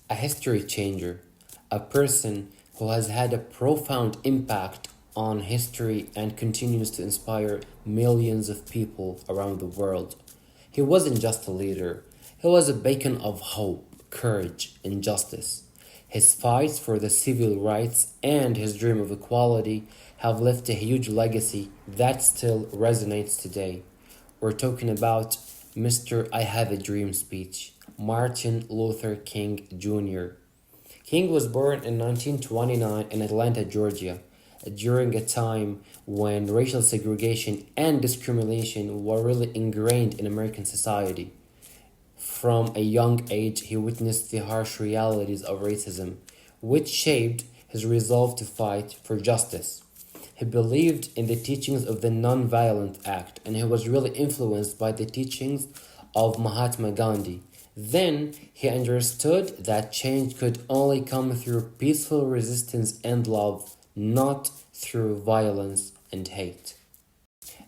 a history changer, a person who has had a profound impact on history and continues to inspire millions of people around the world. He wasn't just a leader, he was a beacon of hope, courage, and justice. His fights for the civil rights and his dream of equality have left a huge legacy that still resonates today. We're talking about Mr. I Have a Dream speech, Martin Luther King Jr. King was born in 1929 in Atlanta, Georgia, during a time when racial segregation and discrimination were really ingrained in American society. From a young age, he witnessed the harsh realities of racism, which shaped his resolve to fight for justice. He believed in the teachings of the Nonviolent Act, and he was really influenced by the teachings of Mahatma Gandhi. Then he understood that change could only come through peaceful resistance and love, not through violence and hate.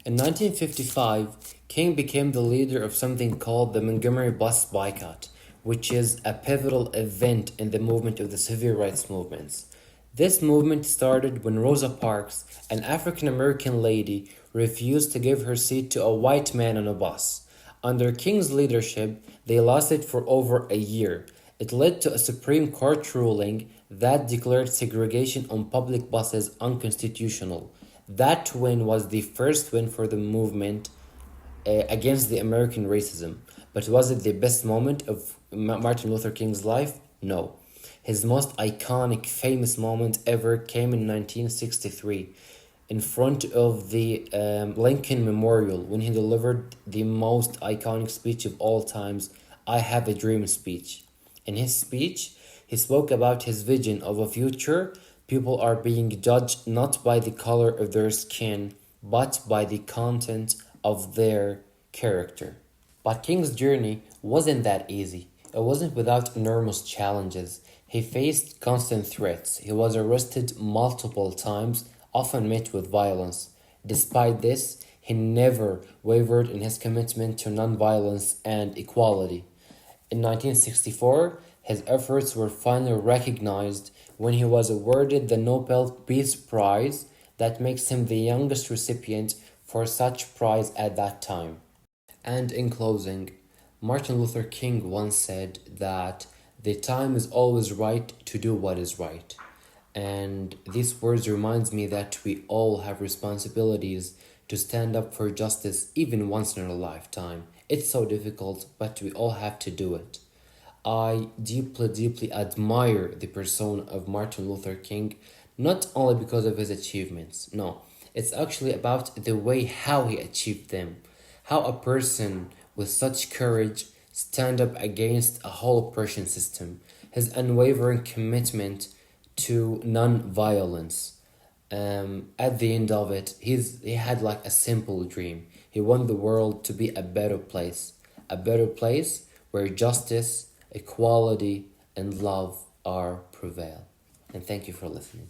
In 1955, King became the leader of something called the Montgomery Bus Boycott, which is a pivotal event in the movement of the civil rights movements. This movement started when Rosa Parks, an African American lady, refused to give her seat to a white man on a bus. Under King's leadership, they lasted for over a year. It led to a Supreme Court ruling that declared segregation on public buses unconstitutional. That win was the first win for the movement against the American racism. But was it the best moment of Martin Luther King's life? No. His most iconic, famous moment ever came in 1963 in front of the Lincoln Memorial when he delivered the most iconic speech of all times, I Have a Dream speech. In his speech, he spoke about his vision of a future people are being judged not by the color of their skin, but by the content of their character. But King's journey wasn't that easy. It wasn't without enormous challenges. He faced constant threats. He was arrested multiple times, often met with violence. Despite this, he never wavered in his commitment to nonviolence and equality. In 1964, his efforts were finally recognized when he was awarded the Nobel Peace Prize that makes him the youngest recipient for such prize at that time. And in closing, Martin Luther King once said that the time is always right to do what is right. And these words reminds me that we all have responsibilities to stand up for justice even once in a lifetime. It's so difficult, but we all have to do it. I deeply admire the persona of Martin Luther King, not only because of his achievements. No, it's actually about the way how he achieved them. How a person with such courage stand up against a whole oppression system. His unwavering commitment to non-violence. At the end of it, he had like a simple dream. He want the world to be a better place where justice, equality, and love are prevail. And thank you for listening.